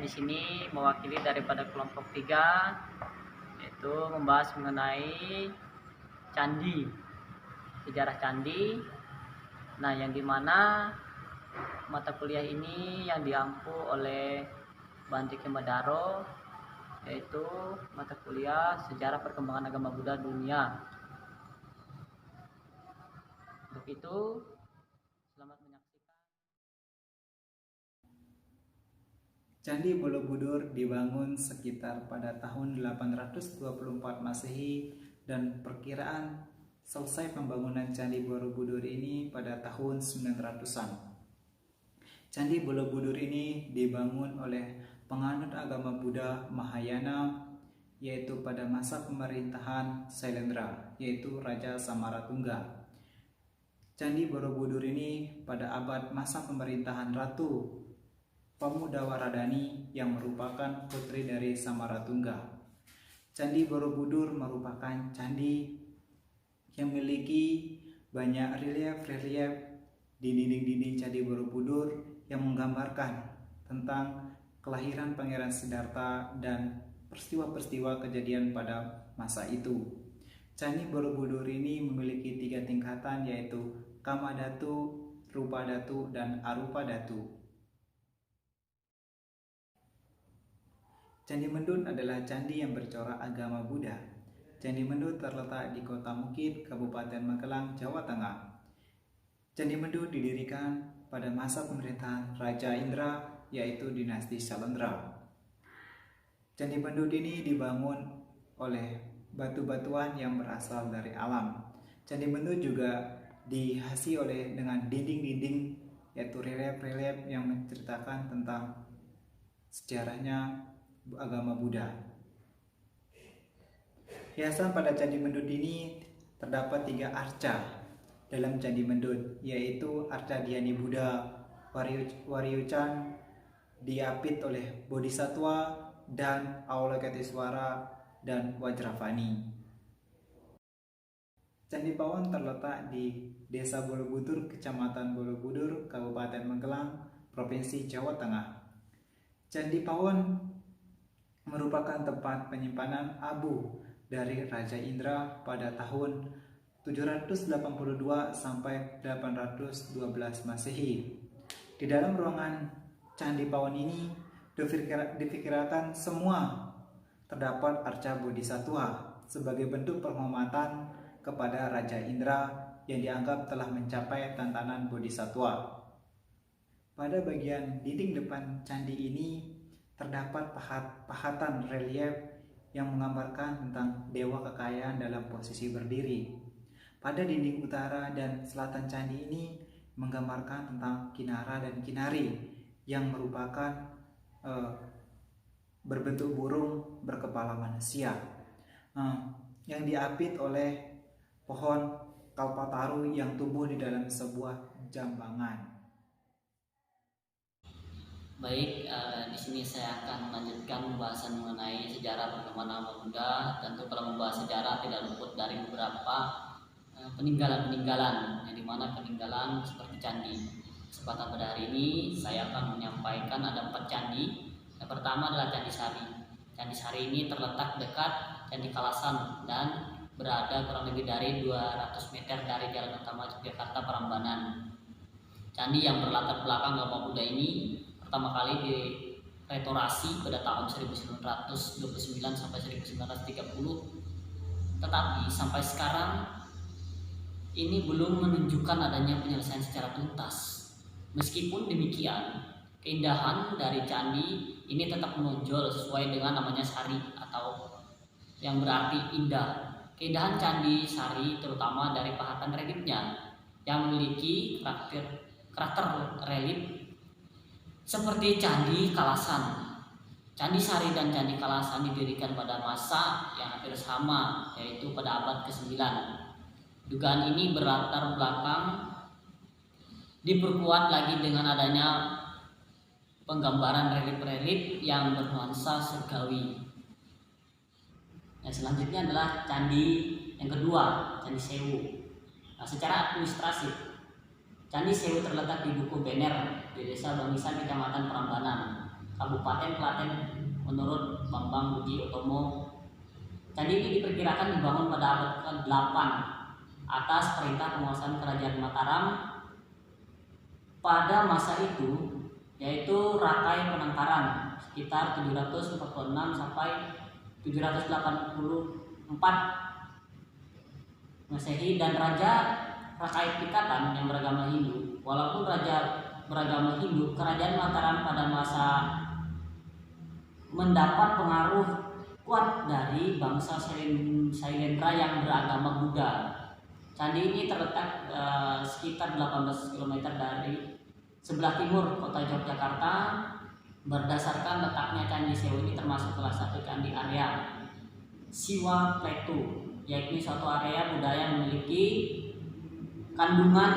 di sini mewakili daripada kelompok 3, yaitu membahas mengenai candi, sejarah candi. Nah, yang dimana mata kuliah ini yang diampu oleh Bante Kemadaro, yaitu mata kuliah sejarah perkembangan agama Buddha dunia. Untuk itu, selamat menyaksikan. Candi Borobudur dibangun sekitar pada tahun 824 Masehi dan perkiraan selesai pembangunan Candi Borobudur ini pada tahun 900-an. Candi Borobudur ini dibangun oleh penganut agama Buddha Mahayana, yaitu pada masa pemerintahan Sailendra, yaitu Raja Samaratungga. Candi Borobudur ini pada abad masa pemerintahan Ratu Pamudawaradani yang merupakan putri dari Samaratungga. Candi Borobudur merupakan candi yang memiliki banyak relief-relief di dinding-dinding Candi Borobudur yang menggambarkan tentang kelahiran Pangeran Siddhartha dan peristiwa-peristiwa kejadian pada masa itu. Candi Borobudur ini memiliki 3 tingkatan, yaitu Kamadhatu, Rupadhatu, dan Arupadhatu. Candi Mendut adalah candi yang bercorak agama Buddha. Candi Mendut terletak di Kota Mukit, Kabupaten Magelang, Jawa Tengah. Candi Mendut didirikan pada masa pemerintahan Raja Indra, yaitu dinasti Sailendra. Candi Mendut ini dibangun oleh batu-batuan yang berasal dari alam. Candi Mendut juga dihiasi oleh dengan dinding-dinding, yaitu relief-relief yang menceritakan tentang sejarahnya agama Buddha. Hiasan pada Candi Mendut ini terdapat 3 arca dalam Candi Mendut, yaitu arca Dhyani Buddha Waryucan diapit oleh Bodhisattva dan Avalokitesvara dan Vajrapani. Candi Pawon terletak di Desa Borobudur, Kecamatan Borobudur, Kabupaten Magelang, Provinsi Jawa Tengah. Candi Pawon merupakan tempat penyimpanan abu dari Raja Indra pada tahun 782 sampai 812 Masehi. Di dalam ruangan Candi Pawon ini diperkirakan semua terdapat arca Bodhisattva sebagai bentuk penghormatan kepada Raja Indra yang dianggap telah mencapai tatanan Bodhisattva. Pada bagian dinding depan candi ini terdapat pahatan relief yang menggambarkan tentang dewa kekayaan dalam posisi berdiri. Pada dinding utara dan selatan candi ini menggambarkan tentang kinara dan kinari yang merupakan berbentuk burung berkepala manusia yang diapit oleh pohon kalpataru yang tumbuh di dalam sebuah jambangan. Baik, di sini saya akan melanjutkan pembahasan mengenai sejarah perkembangan agama Buddha. Tentu kalau membahas sejarah tidak luput dari beberapa peninggalan-peninggalan, yang dimana peninggalan seperti candi. Kesempatan pada hari ini saya akan menyampaikan ada 4 candi. Yang pertama adalah Candi Sari. Candi Sari ini terletak dekat Candi Kalasan dan berada kurang lebih dari 200 meter dari Jalan Utama Yogyakarta Prambanan. Candi yang berlatar belakang agama Buddha ini pertama kali direstorasi pada tahun 1929 sampai 1930, tetapi sampai sekarang ini belum menunjukkan adanya penyelesaian secara tuntas. Meskipun demikian, keindahan dari candi ini tetap menonjol sesuai dengan namanya Sari atau yang berarti indah. Keindahan Candi Sari terutama dari pahatan reliefnya yang memiliki karakter relief seperti Candi Kalasan. Candi Sari dan Candi Kalasan didirikan pada masa yang hampir sama, yaitu pada abad ke-9. Dugaan ini berlatar belakang diperkuat lagi dengan adanya penggambaran relief-relief yang bernuansa surgawi. Yang selanjutnya adalah candi yang kedua, Candi Sewu. Nah, secara administrasi Candi Sewu terletak di Duku Bener di Desa Bangisan, Kecamatan Prambanan. Kabupaten Klaten menurut Bambang Budi Utomo. Candi ini diperkirakan dibangun pada abad ke-8 atas perintah penguasaan Kerajaan Mataram pada masa itu, yaitu Rakai Penangkaran sekitar 746 sampai 784 Masehi, dan Raja Rakai Pikatan yang beragama Hindu. Walaupun raja beragama Hindu, Kerajaan Mataram pada masa mendapat pengaruh kuat dari bangsa Sailendra yang beragama Buddha. Candi ini terletak sekitar 18 km dari sebelah timur kota Yogyakarta. Berdasarkan letaknya, Candi Sewu ini termasuk salah satu candi area Siwa Pletu, yaitu suatu area budaya yang memiliki kandungan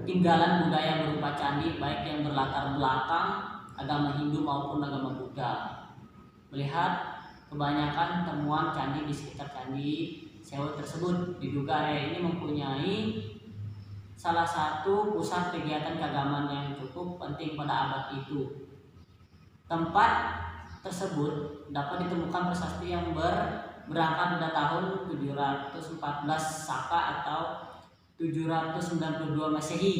tinggalan budaya berupa candi baik yang berlatar belakang agama Hindu maupun agama Buddha. Melihat kebanyakan temuan candi di sekitar Candi Sewu tersebut, diduga area ini mempunyai salah satu pusat kegiatan keagamaan yang cukup penting pada abad itu. Tempat tersebut dapat ditemukan prasasti yang berangkat pada tahun 714 Saka atau 792 Masehi.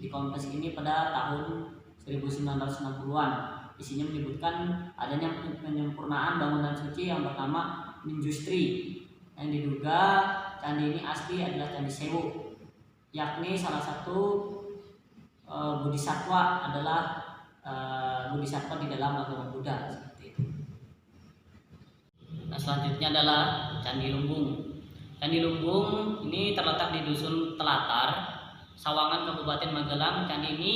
Di kompleks ini pada tahun 1960-an. Isinya menyebutkan adanya penyempurnaan bangunan suci yang bernama Minjustri. Yang diduga candi ini asli adalah Candi Sewu, yakni salah satu bodhisatwa adalah bodhisatwa di dalam agama Buddha, seperti itu. Nah, selanjutnya adalah Candi Lumbung. Candi Lumbung ini terletak di Dusun Telatar, Sawangan, Kabupaten Magelang. Candi ini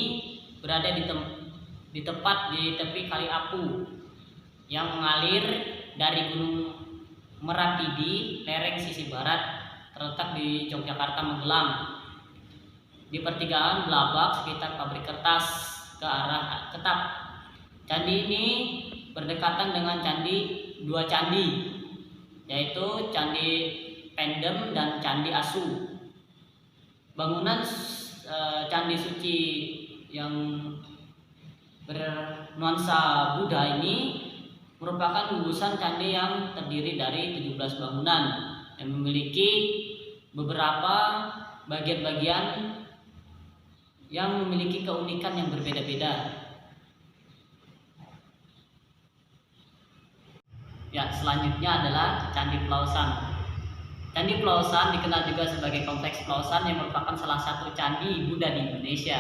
berada di tepat di tepi Kali Apu yang mengalir dari Gunung Merapidi, lereng sisi barat, terletak di Yogyakarta, Magelang. Di pertigaan Blabak sekitar pabrik kertas ke arah Ketap. Candi ini berdekatan dengan dua candi, yaitu Candi Pendem dan Candi Asu. Bangunan candi suci yang bernuansa Buddha ini merupakan gugusan candi yang terdiri dari 17 bangunan yang memiliki beberapa bagian-bagian yang memiliki keunikan yang berbeda-beda. Ya, selanjutnya adalah Candi Pelausan. Candi Pelausan dikenal juga sebagai Kompleks Pelausan yang merupakan salah satu candi Buddha di Indonesia.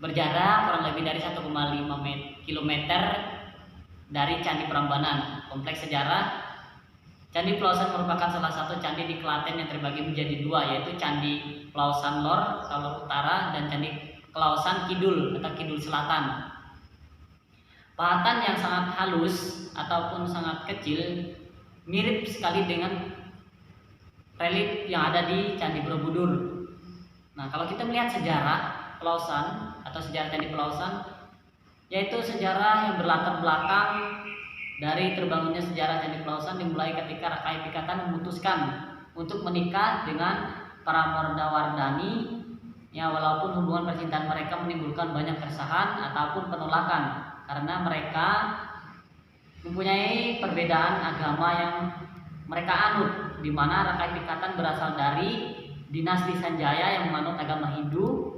Berjarak kurang lebih dari 1,5 km dari Candi Prambanan. Kompleks sejarah Candi Pelausan merupakan salah satu candi di Klaten yang terbagi menjadi dua, yaitu Candi Pelausan Lor atau Utara dan Candi Pelausan Kidul atau Kidul Selatan. Pahatan yang sangat halus ataupun sangat kecil mirip sekali dengan relief yang ada di Candi Borobudur. Nah, kalau kita melihat sejarah Pelausan atau sejarah Candi Pelausan, yaitu sejarah yang berlatar belakang dari terbangunnya sejarah Candi Pelausan dimulai ketika Rakai Pikatan memutuskan untuk menikah dengan para Mordawardhani, ya, walaupun hubungan percintaan mereka menimbulkan banyak keresahan ataupun penolakan karena mereka mempunyai perbedaan agama yang mereka anut, di mana Rakai Pikatan berasal dari dinasti Sanjaya yang menganut agama Hindu,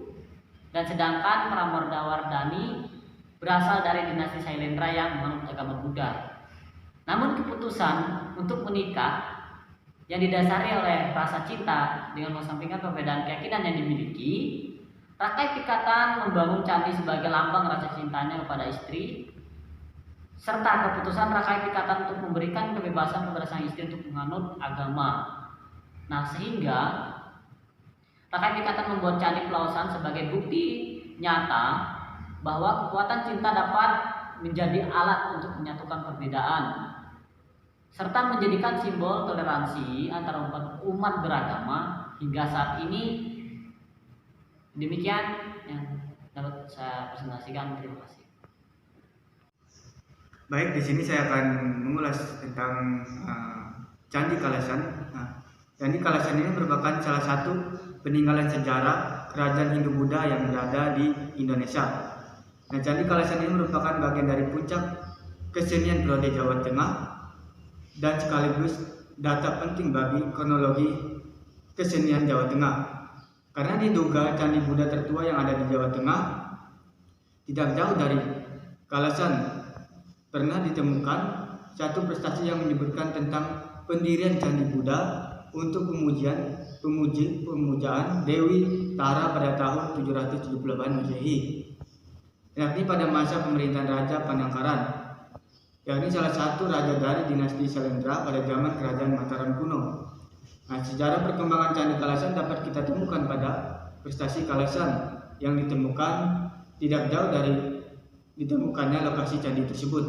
dan sedangkan para Mordawardhani berasal dari dinasti Sailendra yang menganut agama Buddha. Namun keputusan untuk menikah yang didasari oleh rasa cinta dengan mengesampingkan perbedaan keyakinan yang dimiliki, Rakai Pikatan membangun candi sebagai lambang rasa cintanya kepada istri, serta keputusan Rakai Pikatan untuk memberikan kebebasan kepada sang istri untuk menganut agama. Nah, sehingga Rakai Pikatan membuat Candi Pelausan sebagai bukti nyata bahwa kekuatan cinta dapat menjadi alat untuk menyatukan perbedaan, serta menjadikan simbol toleransi antara umat beragama hingga saat ini. Demikian yang dapat saya presentasikan. Terima kasih. Baik, di sini saya akan mengulas tentang Candi Kalasan. Candi Kalasan ini merupakan salah satu peninggalan sejarah kerajaan Hindu Buddha yang berada di Indonesia. Nah, Candi Kalasan ini merupakan bagian dari puncak kesenian periode Jawa Tengah dan sekaligus data penting bagi kronologi kesenian Jawa Tengah. Karena diduga Candi Buddha tertua yang ada di Jawa Tengah tidak jauh dari Kalasan pernah ditemukan satu prestasi yang menyebutkan tentang pendirian Candi Buddha untuk pemujaan Dewi Tara pada tahun 778 Masehi, yakni pada masa pemerintahan Raja Panangkaran, yakni salah satu raja dari dinasti Salendra pada zaman kerajaan Mataram kuno. Nah, sejarah perkembangan Candi Kalasan dapat kita temukan pada prestasi Kalasan yang ditemukan tidak jauh dari ditemukannya lokasi candi tersebut.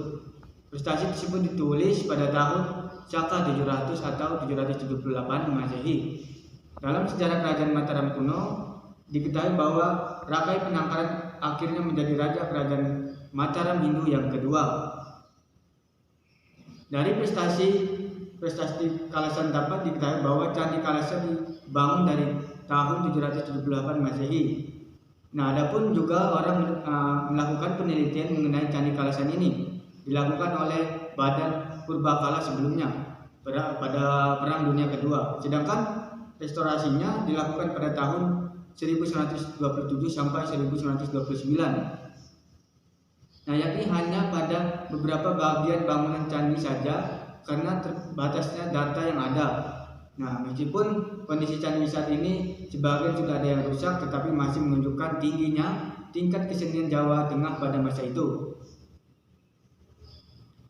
Prestasi tersebut ditulis pada tahun Saka 700 atau 778 Masehi. Dalam sejarah kerajaan Mataram kuno diketahui bahwa Rakai Penangkaran akhirnya menjadi raja kerajaan Mataram Hindu yang kedua. Dari prestasi Kalasan dapat diketahui bahwa Candi Kalasan dibangun dari tahun 778 Masehi. Nah, adapun juga orang melakukan penelitian mengenai Candi Kalasan ini dilakukan oleh Badan Purbakala sebelumnya pada Perang Dunia Kedua. Sedangkan restorasinya dilakukan pada tahun 1927 sampai 1929. Nah, yakni hanya pada beberapa bagian bangunan candi saja karena terbatasnya data yang ada. Nah, meskipun kondisi candi saat ini sebagian sudah ada yang rusak, tetapi masih menunjukkan tingginya tingkat kesenian Jawa Tengah pada masa itu.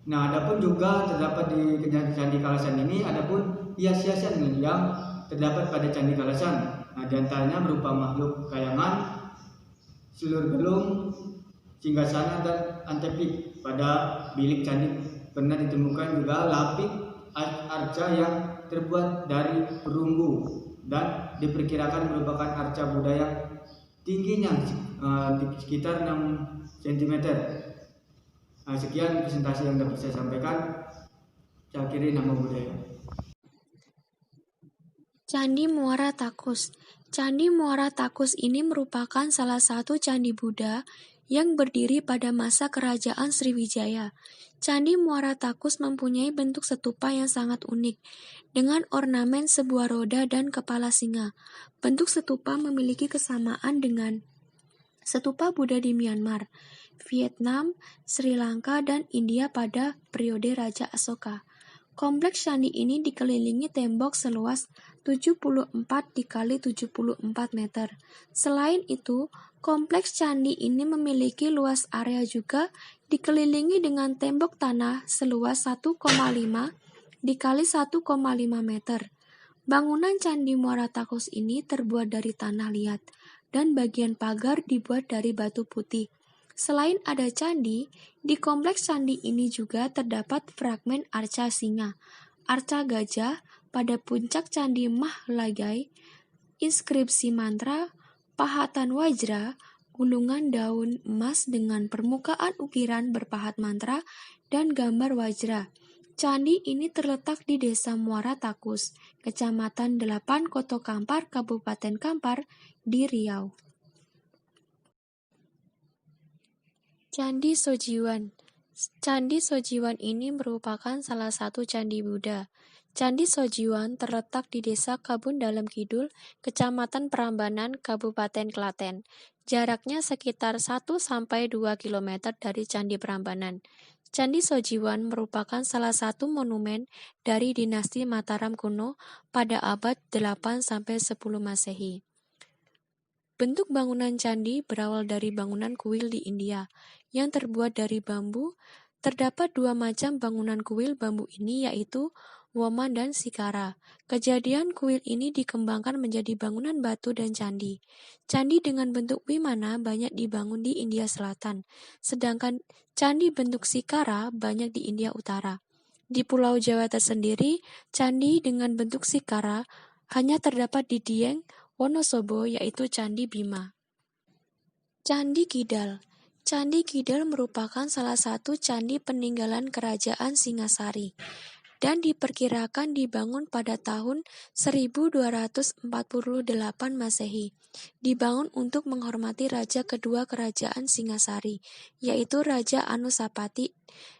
Nah, adapun juga terdapat di Candi Kalasan ini adapun hias-hiasan yang terdapat pada Candi Kalasan. Nah, diantaranya berupa makhluk kayangan, silur gelung, singgasana dan antepik. Pada bilik candi pernah ditemukan juga lapik arca yang terbuat dari perunggu dan diperkirakan merupakan arca budaya tingginya sekitar 6 cm. Sekian presentasi yang dapat saya sampaikan. Saya akhiri, nama budaya. Candi Muara Takus. Candi Muara Takus ini merupakan salah satu candi Buddha yang berdiri pada masa kerajaan Sriwijaya. Candi Muara Takus mempunyai bentuk stupa yang sangat unik, dengan ornamen sebuah roda dan kepala singa. Bentuk stupa memiliki kesamaan dengan stupa Buddha di Myanmar, Vietnam, Sri Lanka, dan India pada periode Raja Asoka. Kompleks candi ini dikelilingi tembok seluas 74 dikali 74 meter. Selain itu, kompleks candi ini memiliki luas area juga dikelilingi dengan tembok tanah seluas 1,5 dikali 1,5 meter. Bangunan Candi Muara Takus ini terbuat dari tanah liat dan bagian pagar dibuat dari batu putih. Selain ada candi, di kompleks candi ini juga terdapat fragmen arca singa, arca gajah pada puncak candi Mahlagai, inskripsi mantra, pahatan wajra, gulungan daun emas dengan permukaan ukiran berpahat mantra, dan gambar wajra. Candi ini terletak di Desa Muara Takus, Kecamatan 8 Koto Kampar, Kabupaten Kampar, di Riau. Candi Sojiwan. Candi Sojiwan ini merupakan salah satu candi Buddha. Candi Sojiwan terletak di Desa Kabun Dalam Kidul, Kecamatan Prambanan, Kabupaten Klaten. Jaraknya sekitar 1-2 km dari Candi Prambanan. Candi Sojiwan merupakan salah satu monumen dari dinasti Mataram kuno pada abad 8-10 Masehi. Bentuk bangunan candi berawal dari bangunan kuil di India yang terbuat dari bambu. Terdapat 2 macam bangunan kuil bambu ini, yaitu Woma dan Sikara. Kejadian kuil ini dikembangkan menjadi bangunan batu dan candi. Candi dengan bentuk Wimana banyak dibangun di India Selatan, sedangkan candi bentuk Sikara banyak di India Utara. Di Pulau Jawa tersendiri, candi dengan bentuk Sikara hanya terdapat di Dieng, Wonosobo, yaitu Candi Bima. Candi Kidal. Candi Kidal merupakan salah satu candi peninggalan Kerajaan Singasari. dan diperkirakan dibangun pada tahun 1248 Masehi. Dibangun untuk menghormati raja kedua kerajaan Singasari, yaitu Raja Anusapati,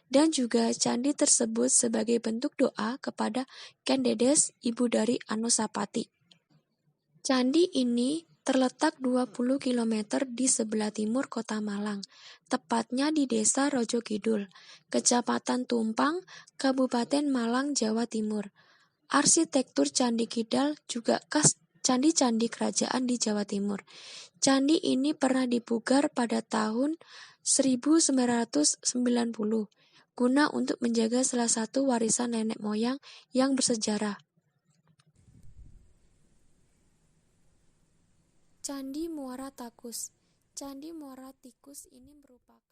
dan juga candi tersebut sebagai bentuk doa kepada Kendedes, ibu dari Anusapati. Candi ini terletak 20 km di sebelah timur kota Malang, tepatnya di Desa Rojo Kidul, Kecamatan Tumpang, Kabupaten Malang, Jawa Timur. Arsitektur Candi Kidal juga khas candi-candi kerajaan di Jawa Timur. Candi ini pernah dipugar pada tahun 1990 guna untuk menjaga salah satu warisan nenek moyang yang bersejarah. Candi Muara Takus. Candi Muara Tikus ini merupakan